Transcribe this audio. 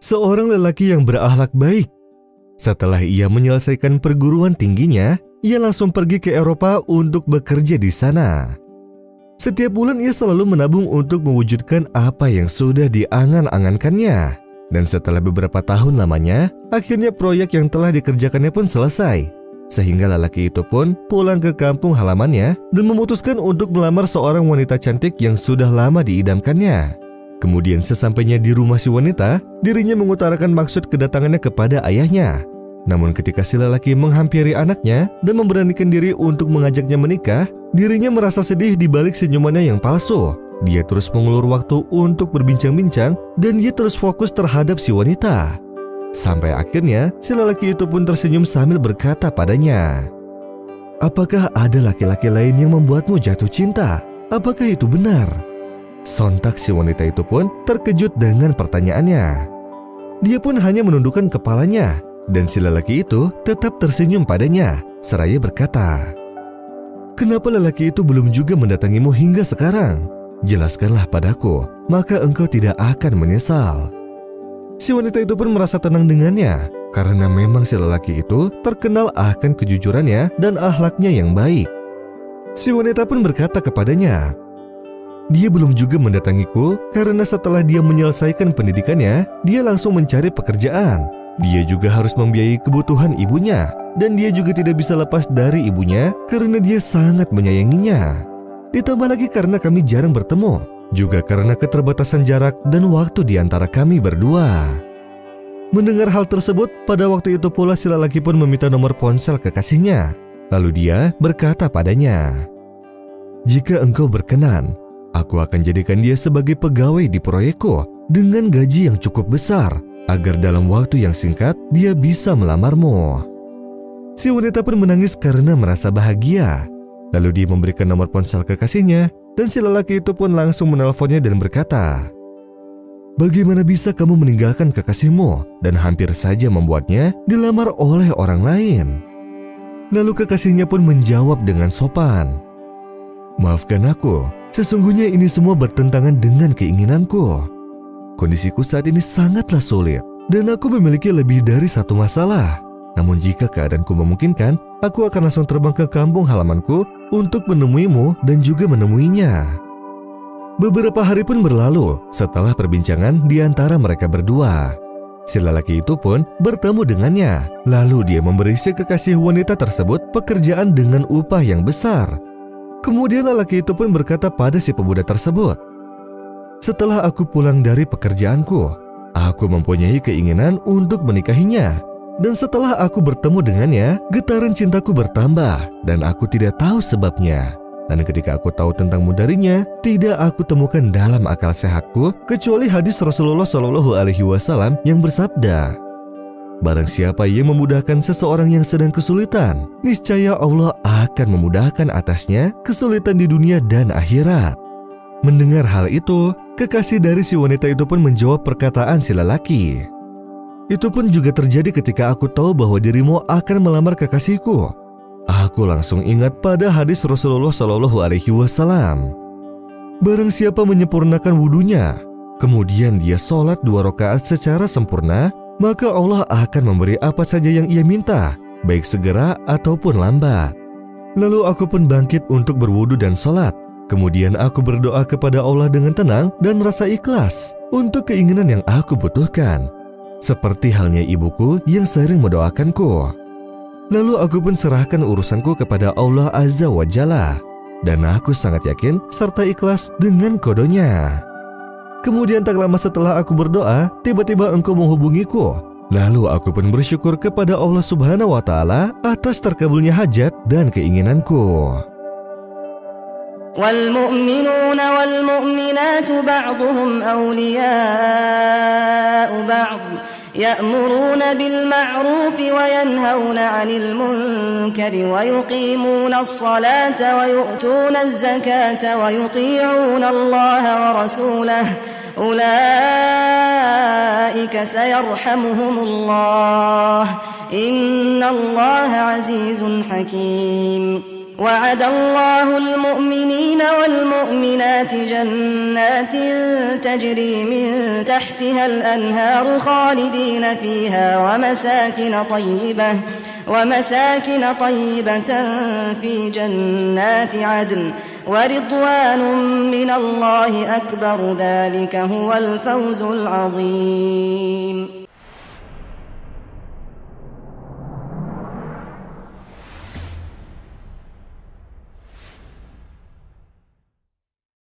seorang lelaki yang berakhlak baik. Setelah ia menyelesaikan perguruan tingginya, ia langsung pergi ke Eropa untuk bekerja di sana. Setiap bulan ia selalu menabung untuk mewujudkan apa yang sudah diangan-angankannya. Dan setelah beberapa tahun lamanya, akhirnya proyek yang telah dikerjakannya pun selesai. Sehingga lelaki itu pun pulang ke kampung halamannya dan memutuskan untuk melamar seorang wanita cantik yang sudah lama diidamkannya. Kemudian sesampainya di rumah si wanita, dirinya mengutarakan maksud kedatangannya kepada ayahnya. Namun ketika si lelaki menghampiri anaknya dan memberanikan diri untuk mengajaknya menikah, dirinya merasa sedih di balik senyumannya yang palsu. Dia terus mengulur waktu untuk berbincang-bincang dan dia terus fokus terhadap si wanita. Sampai akhirnya si lelaki itu pun tersenyum sambil berkata padanya, "Apakah ada laki-laki lain yang membuatmu jatuh cinta? Apakah itu benar?" Sontak si wanita itu pun terkejut dengan pertanyaannya. Dia pun hanya menundukkan kepalanya dan si lelaki itu tetap tersenyum padanya seraya berkata, "Kenapa lelaki itu belum juga mendatangimu hingga sekarang? Jelaskanlah padaku, maka engkau tidak akan menyesal." Si wanita itu pun merasa tenang dengannya, karena memang si lelaki itu terkenal akan kejujurannya dan akhlaknya yang baik. Si wanita pun berkata kepadanya, "Dia belum juga mendatangiku karena setelah dia menyelesaikan pendidikannya, dia langsung mencari pekerjaan. Dia juga harus membiayai kebutuhan ibunya, dan dia juga tidak bisa lepas dari ibunya karena dia sangat menyayanginya. Ditambah lagi karena kami jarang bertemu, juga karena keterbatasan jarak dan waktu di antara kami berdua." Mendengar hal tersebut, pada waktu itu pula si lelaki pun meminta nomor ponsel kekasihnya. Lalu dia berkata padanya, "Jika engkau berkenan, aku akan jadikan dia sebagai pegawai di proyekku dengan gaji yang cukup besar, agar dalam waktu yang singkat dia bisa melamarmu." Si wanita pun menangis karena merasa bahagia. Lalu dia memberikan nomor ponsel kekasihnya, dan si lelaki itu pun langsung menelponnya dan berkata, "Bagaimana bisa kamu meninggalkan kekasihmu dan hampir saja membuatnya dilamar oleh orang lain?" Lalu kekasihnya pun menjawab dengan sopan, "Maafkan aku, sesungguhnya ini semua bertentangan dengan keinginanku. Kondisiku saat ini sangatlah sulit dan aku memiliki lebih dari satu masalah. Namun jika keadaanku memungkinkan, aku akan langsung terbang ke kampung halamanku untuk menemuimu dan juga menemuinya." Beberapa hari pun berlalu setelah perbincangan di antara mereka berdua. Si lelaki itu pun bertemu dengannya. Lalu dia memberi si kekasih wanita tersebut pekerjaan dengan upah yang besar. Kemudian lelaki itu pun berkata pada si pemuda tersebut, "Setelah aku pulang dari pekerjaanku, aku mempunyai keinginan untuk menikahinya. Dan setelah aku bertemu dengannya, getaran cintaku bertambah dan aku tidak tahu sebabnya. Dan ketika aku tahu tentangmu darinya, tidak aku temukan dalam akal sehatku kecuali hadis Rasulullah SAW yang bersabda, barang siapa yang memudahkan seseorang yang sedang kesulitan, niscaya Allah akan memudahkan atasnya kesulitan di dunia dan akhirat." Mendengar hal itu, kekasih dari si wanita itu pun menjawab perkataan si lelaki, "Itu pun juga terjadi ketika aku tahu bahwa dirimu akan melamar kekasihku. Aku langsung ingat pada hadis Rasulullah SAW. Barang siapa menyempurnakan wudunya, kemudian dia sholat 2 rakaat secara sempurna, maka Allah akan memberi apa saja yang ia minta, baik segera ataupun lambat. Lalu aku pun bangkit untuk berwudu dan sholat. Kemudian aku berdoa kepada Allah dengan tenang dan rasa ikhlas untuk keinginan yang aku butuhkan, seperti halnya ibuku yang sering mendoakanku. Lalu aku pun serahkan urusanku kepada Allah Azza wa Jalla, dan aku sangat yakin serta ikhlas dengan qadanya. Kemudian tak lama setelah aku berdoa, tiba-tiba engkau menghubungiku. Lalu aku pun bersyukur kepada Allah Subhanahu wa Ta'ala atas terkabulnya hajat dan keinginanku." والمؤمنون والمؤمنات بعضهم أولياء بعض يأمرون بالمعروف وينهون عن المنكر ويقيمون الصلاة ويؤتون الزكاة ويطيعون الله ورسوله أولئك سيرحمهم الله إن الله عزيز حكيم. وعد الله المؤمنين والمؤمنات جنات تجري من تحتها الأنهار خالدين فيها ومساكن طيبة في جنات عدن ورضوان من الله أكبر ذلك هو الفوز العظيم.